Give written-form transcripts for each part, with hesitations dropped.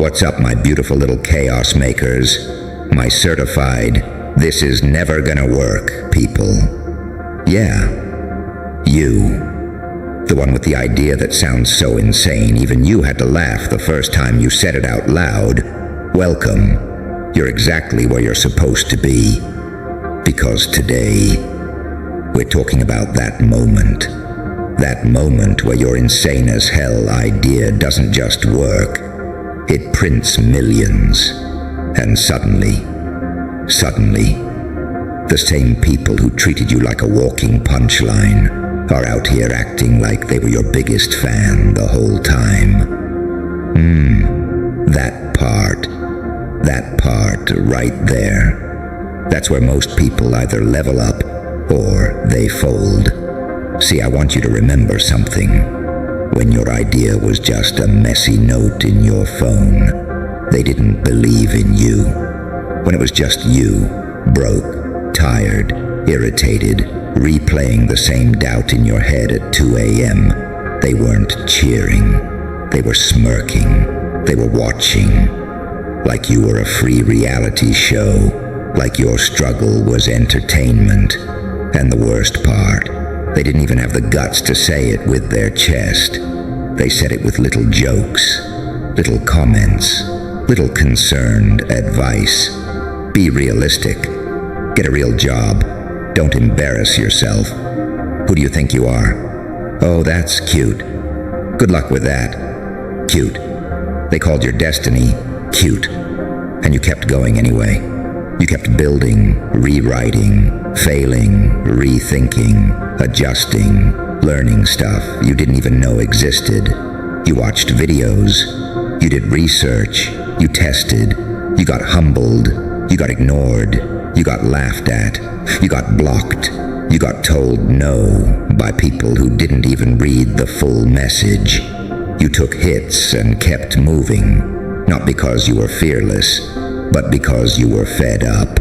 What's up, my beautiful little chaos makers? My certified, this is never gonna work, people. Yeah, you. The one with the idea that sounds so insane, even you had to laugh the first time you said it out loud. Welcome. You're exactly where you're supposed to be. Because today, we're talking about that moment. That moment where your insane as hell idea doesn't just work. It prints millions. And suddenly, the same people who treated you like a walking punchline are out here acting like they were your biggest fan the whole time. That part right there. That's where most people either level up or they fold. See, I want you to remember something. When your idea was just a messy note in your phone, they didn't believe in you. When it was just you, broke, tired, irritated, replaying the same doubt in your head at 2 a.m., they weren't cheering. They were smirking. They were watching. Like you were a free reality show. Like your struggle was entertainment. And the worst part, they didn't even have the guts to say it with their chest. They said it with little jokes, little comments, little concerned advice. Be realistic. Get a real job. Don't embarrass yourself. Who do you think you are? Oh, that's cute. Good luck with that. Cute. They called your destiny cute. And you kept going anyway. You kept building, rewriting, failing, rethinking, adjusting, learning stuff you didn't even know existed. You watched videos. You did research. You tested. You got humbled. You got ignored. You got laughed at. You got blocked. You got told no by people who didn't even read the full message. You took hits and kept moving, not because you were fearless, but because you were fed up.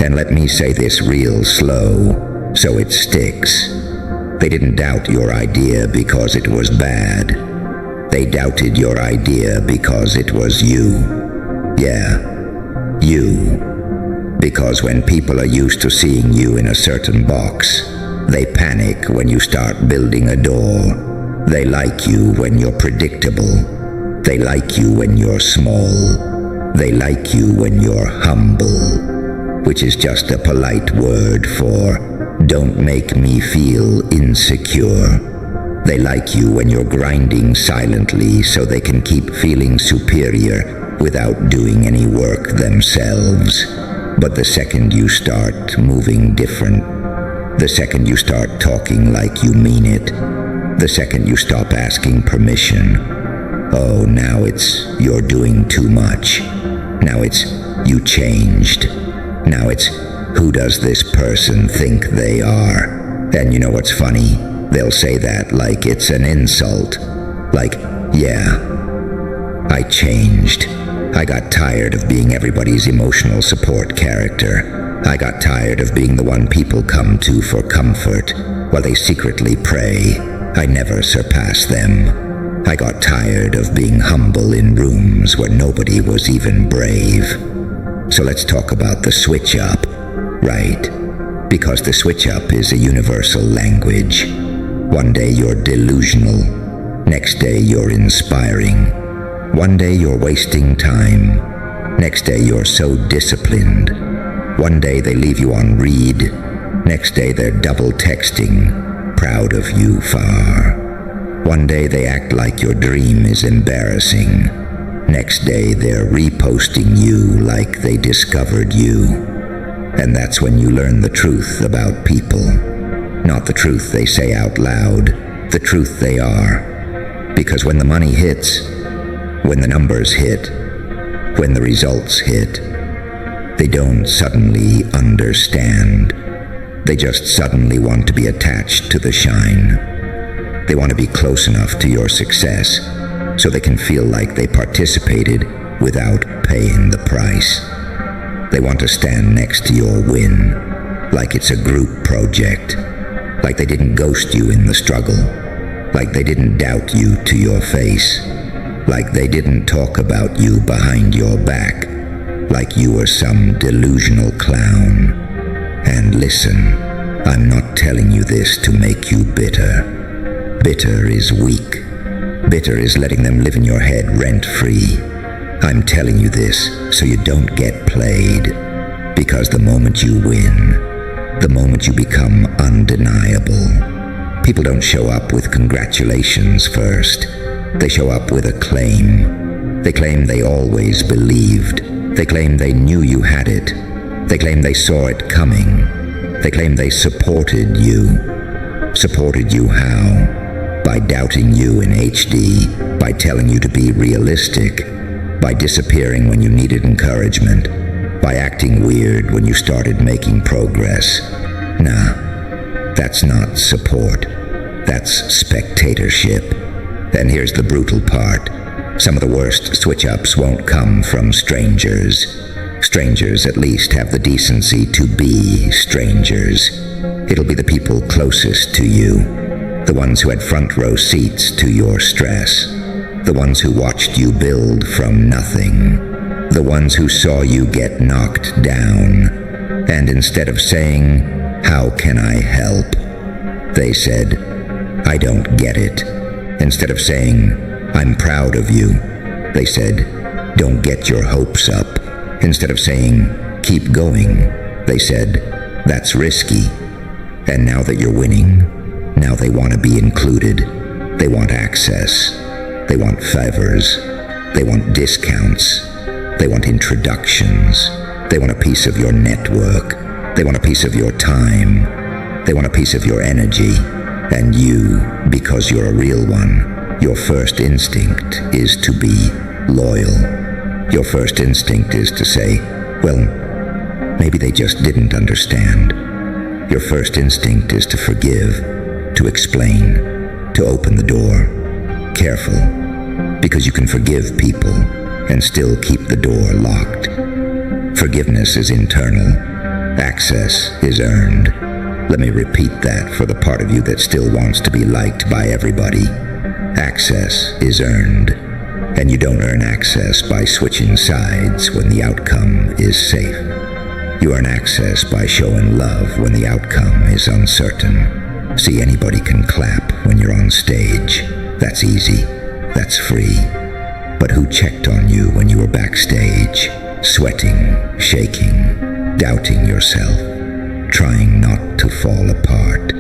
And let me say this real slow, so it sticks. They didn't doubt your idea because it was bad. They doubted your idea because it was you. Yeah, you. Because when people are used to seeing you in a certain box, they panic when you start building a door. They like you when you're predictable. They like you when you're small. They like you when you're humble, which is just a polite word for don't make me feel insecure. They like you when you're grinding silently so they can keep feeling superior without doing any work themselves. But the second you start moving different, the second you start talking like you mean it, the second you stop asking permission, oh, now it's you're doing too much. Now it's you changed. Now it's who does this person think they are? And you know what's funny? They'll say that like it's an insult. Like, yeah, I changed. I got tired of being everybody's emotional support character. I got tired of being the one people come to for comfort while they secretly pray I never surpass them. I got tired of being humble in rooms where nobody was even brave. So let's talk about the switch up, right? Because the switch up is a universal language. One day you're delusional. Next day you're inspiring. One day you're wasting time. Next day you're so disciplined. One day they leave you on read. Next day they're double texting, proud of you far. One day they act like your dream is embarrassing. Next day they're reposting you like they discovered you. And that's when you learn the truth about people. Not the truth they say out loud, the truth they are. Because when the money hits, when the numbers hit, when the results hit, they don't suddenly understand. They just suddenly want to be attached to the shine. They want to be close enough to your success so they can feel like they participated without paying the price. They want to stand next to your win, like it's a group project, like they didn't ghost you in the struggle, like they didn't doubt you to your face. like they didn't talk about you behind your back, like you were some delusional clown. And listen, I'm not telling you this to make you bitter. Bitter is weak. Bitter is letting them live in your head rent-free. I'm telling you this so you don't get played. Because the moment you win, the moment you become undeniable, people don't show up with congratulations first. They show up with a claim. They claim they always believed. They claim they knew you had it. They claim they saw it coming. They claim they supported you. Supported you how? By doubting you in HD, by telling you to be realistic, by disappearing when you needed encouragement, by acting weird when you started making progress. Nah, that's not support. That's spectatorship. And here's the brutal part. Some of the worst switch-ups won't come from strangers. Strangers at least have the decency to be strangers. It'll be the people closest to you, the ones who had front row seats to your stress, the ones who watched you build from nothing, the ones who saw you get knocked down, and instead of saying, "How can I help?" they said, "I don't get it." Instead of saying, "I'm proud of you," they said, "Don't get your hopes up." Instead of saying, "Keep going," they said, "That's risky." And now that you're winning, now they want to be included. They want access. They want favors. They want discounts. They want introductions. They want a piece of your network. They want a piece of your time. They want a piece of your energy. And you, because you're a real one, your first instinct is to be loyal. Your first instinct is to say, well, maybe they just didn't understand. Your first instinct is to forgive, to explain, to open the door. Careful, because you can forgive people and still keep the door locked. Forgiveness is internal. Access is earned. Let me repeat that for the part of you that still wants to be liked by everybody. Access is earned, and you don't earn access by switching sides when the outcome is safe. You earn access by showing love when the outcome is uncertain. See, anybody can clap when you're on stage. That's easy. That's free. But who checked on you when you were backstage, sweating, shaking, doubting yourself, trying not to fall apart?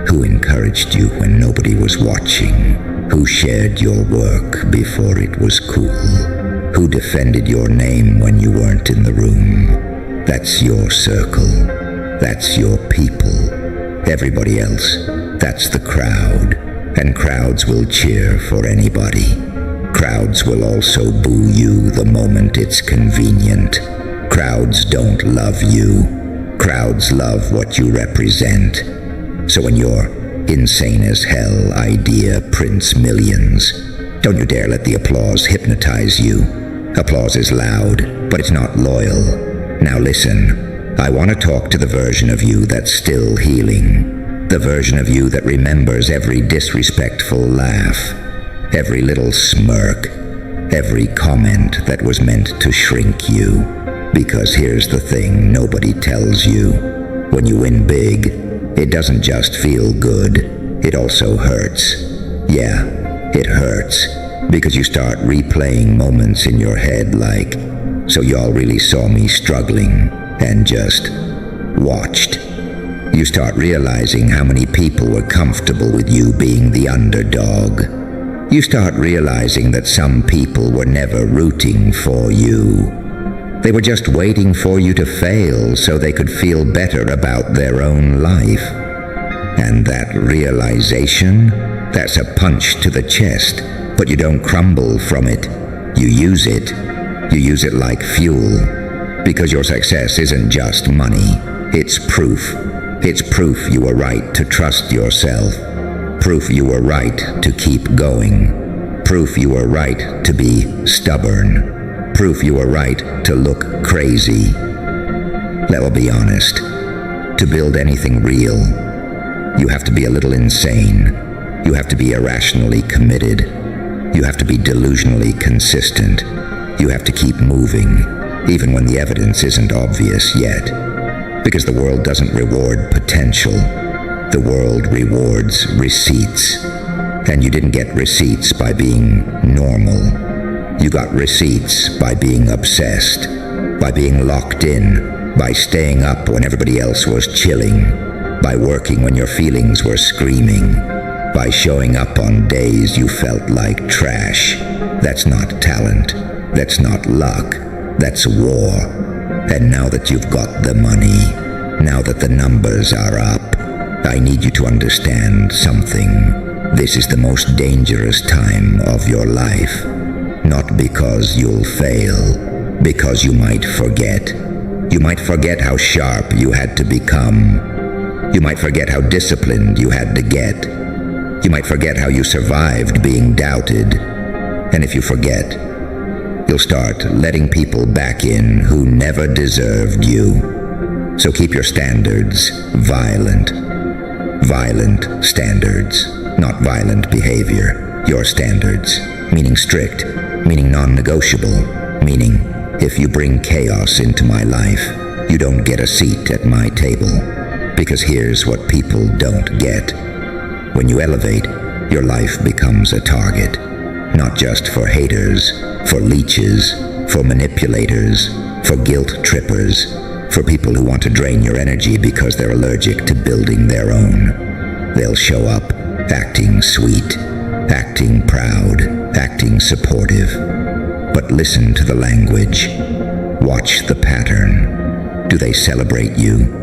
Who encouraged you when nobody was watching? Who shared your work before it was cool? Who defended your name when you weren't in the room? That's your circle. That's your people. Everybody else, that's the crowd. And crowds will cheer for anybody. Crowds will also boo you the moment it's convenient. Crowds don't love you. Crowds love what you represent. So when your insane as hell idea prints millions, don't you dare let the applause hypnotize you. Applause is loud, but it's not loyal. Now listen, I want to talk to the version of you that's still healing. The version of you that remembers every disrespectful laugh, every little smirk, every comment that was meant to shrink you. Because here's the thing nobody tells you. When you win big, it doesn't just feel good, it also hurts. Yeah, it hurts. Because you start replaying moments in your head like, so y'all really saw me struggling and just watched. You start realizing how many people were comfortable with you being the underdog. You start realizing that some people were never rooting for you. They were just waiting for you to fail so they could feel better about their own life. And that realization, that's a punch to the chest, but you don't crumble from it. You use it. You use it like fuel. Because your success isn't just money. It's proof. It's proof you were right to trust yourself. Proof you were right to keep going. Proof you were right to be stubborn. Proof you were right to look crazy. Let's be honest. To build anything real, you have to be a little insane. You have to be irrationally committed. You have to be delusionally consistent. You have to keep moving, even when the evidence isn't obvious yet. Because the world doesn't reward potential. The world rewards receipts. And you didn't get receipts by being normal. You got receipts by being obsessed, by being locked in, by staying up when everybody else was chilling, by working when your feelings were screaming, by showing up on days you felt like trash. That's not talent. That's not luck. That's war. And now that you've got the money, now that the numbers are up, I need you to understand something. This is the most dangerous time of your life. Not because you'll fail, because you might forget. You might forget how sharp you had to become. You might forget how disciplined you had to get. You might forget how you survived being doubted. And if you forget, you'll start letting people back in who never deserved you. So keep your standards violent. Violent standards, not violent behavior. Your standards, meaning strict, meaning non-negotiable, meaning if you bring chaos into my life, you don't get a seat at my table. Because here's what people don't get. When you elevate, your life becomes a target. Not just for haters, for leeches, for manipulators, for guilt trippers, for people who want to drain your energy because they're allergic to building their own. They'll show up acting sweet, acting proud, acting supportive. But listen to the language. Watch the pattern. Do they celebrate you?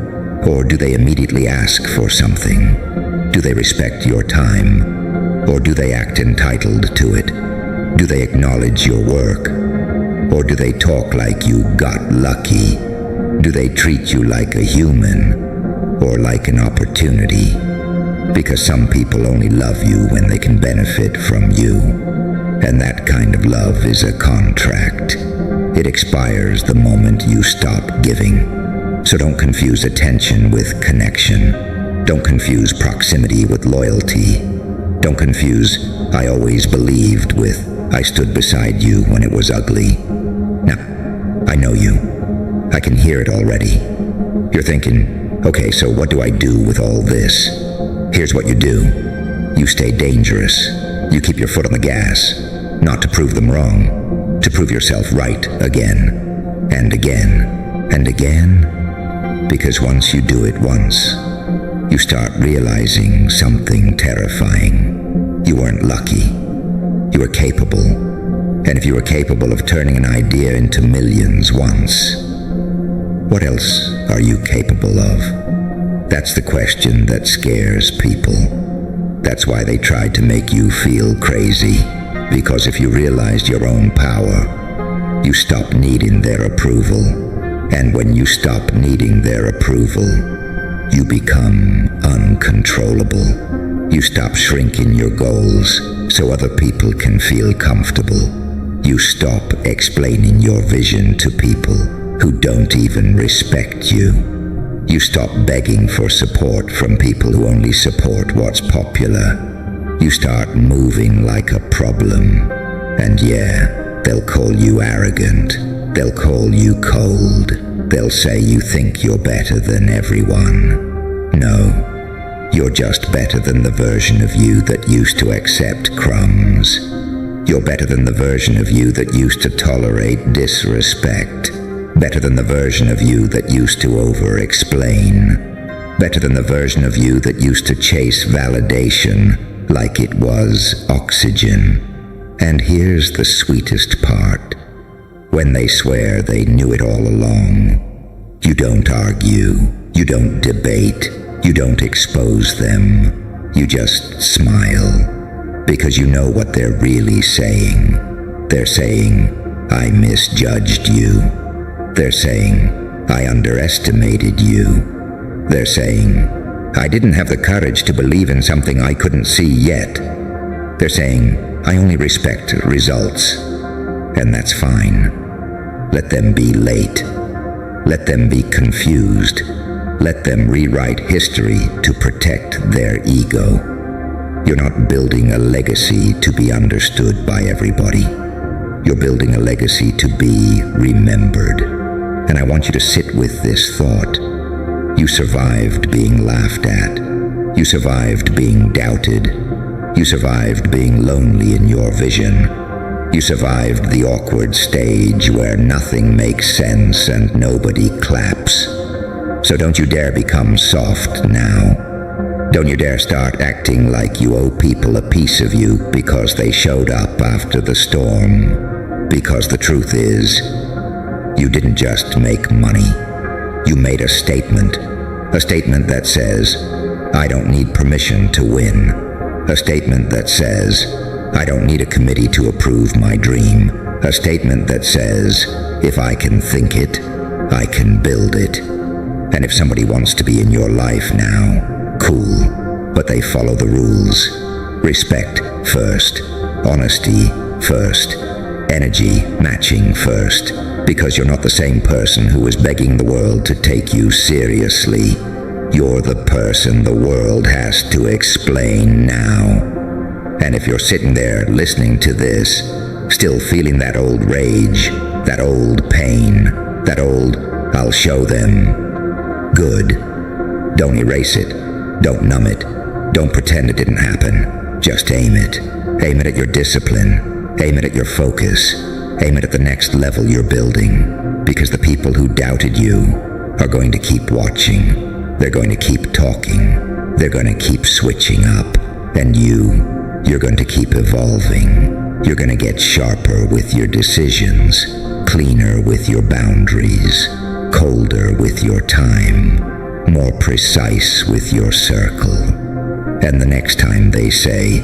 Or do they immediately ask for something? Do they respect your time? Or do they act entitled to it? Do they acknowledge your work? Or do they talk like you got lucky? Do they treat you like a human? Or like an opportunity? Because some people only love you when they can benefit from you. And that kind of love is a contract. It expires the moment you stop giving. So don't confuse attention with connection. Don't confuse proximity with loyalty. Don't confuse I always believed with I stood beside you when it was ugly. Now, I know you. I can hear it already. You're thinking, okay, so what do I do with all this? Here's what you do. You stay dangerous. You keep your foot on the gas. Not to prove them wrong. To prove yourself right again. And again. And again. Because once you do it once, you start realizing something terrifying. You weren't lucky. You were capable. And if you were capable of turning an idea into millions once, what else are you capable of? That's the question that scares people. That's why they tried to make you feel crazy. Because if you realized your own power, you stop needing their approval. And when you stop needing their approval, you become uncontrollable. You stop shrinking your goals so other people can feel comfortable. You stop explaining your vision to people who don't even respect you. You stop begging for support from people who only support what's popular. You start moving like a problem. And yeah, they'll call you arrogant. They'll call you cold. They'll say you think you're better than everyone. No, you're just better than the version of you that used to accept crumbs. You're better than the version of you that used to tolerate disrespect. Better than the version of you that used to over-explain. Better than the version of you that used to chase validation like it was oxygen. And here's the sweetest part. When they swear they knew it all along, you don't argue, you don't debate, you don't expose them, you just smile. Because you know what they're really saying. They're saying, I misjudged you. They're saying, I underestimated you. They're saying, I didn't have the courage to believe in something I couldn't see yet. They're saying, I only respect results. And that's fine. Let them be late. Let them be confused. Let them rewrite history to protect their ego. You're not building a legacy to be understood by everybody. You're building a legacy to be remembered. And I want you to sit with this thought. You survived being laughed at. You survived being doubted. You survived being lonely in your vision. You survived the awkward stage where nothing makes sense and nobody claps. So don't you dare become soft now. Don't you dare start acting like you owe people a piece of you because they showed up after the storm. Because the truth is, you didn't just make money. You made a statement that says, I don't need permission to win. A statement that says, I don't need a committee to approve my dream. A statement that says, if I can think it, I can build it. And if somebody wants to be in your life now, cool, but they follow the rules. Respect first, honesty first, energy matching first, because you're not the same person who is begging the world to take you seriously. You're the person the world has to explain now. And if you're sitting there listening to this, still feeling that old rage, that old pain, that old, I'll show them, good. Don't erase it. Don't numb it. Don't pretend it didn't happen. Just aim it. Aim it at your discipline. Aim it at your focus. Aim it at the next level you're building. Because the people who doubted you are going to keep watching. They're going to keep talking. They're going to keep switching up. And you're going to keep evolving. You're going to get sharper with your decisions, cleaner with your boundaries, colder with your time, more precise with your circle. And the next time they say,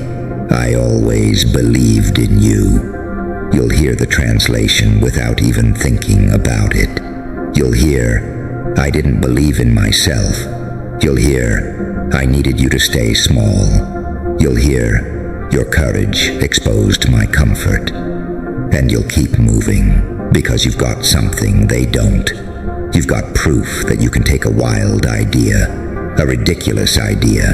I always believed in you, you'll hear the translation without even thinking about it. You'll hear, I didn't believe in myself. You'll hear, I needed you to stay small. You'll hear, your courage exposed my comfort. And you'll keep moving because you've got something they don't. You've got proof that you can take a wild idea, a ridiculous idea,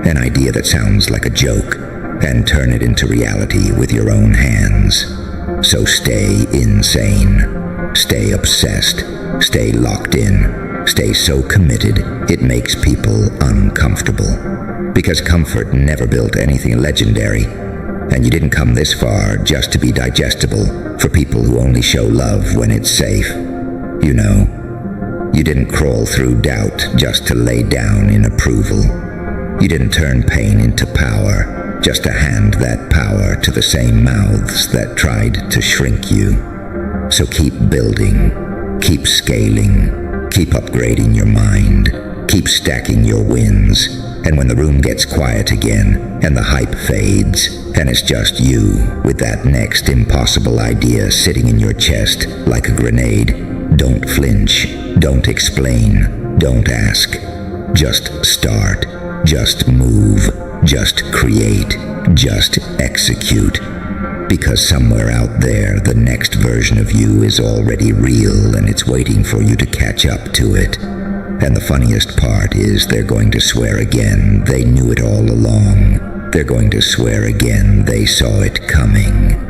an idea that sounds like a joke, and turn it into reality with your own hands. So stay insane, stay obsessed, stay locked in, stay so committed it makes people uncomfortable. Because comfort never built anything legendary, and you didn't come this far just to be digestible for people who only show love when it's safe. You know, you didn't crawl through doubt just to lay down in approval. You didn't turn pain into power just to hand that power to the same mouths that tried to shrink you. So keep building, keep scaling, keep upgrading your mind, keep stacking your wins. And when the room gets quiet again, and the hype fades, and it's just you with that next impossible idea sitting in your chest like a grenade, don't flinch, don't explain, don't ask. Just start, just move, just create, just execute. Because somewhere out there, the next version of you is already real and it's waiting for you to catch up to it. And the funniest part is they're going to swear again they knew it all along. They're going to swear again they saw it coming.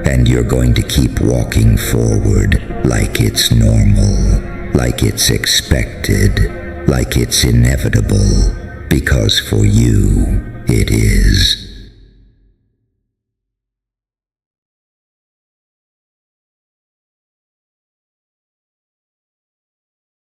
And you're going to keep walking forward like it's normal, like it's expected, like it's inevitable, because for you, it is.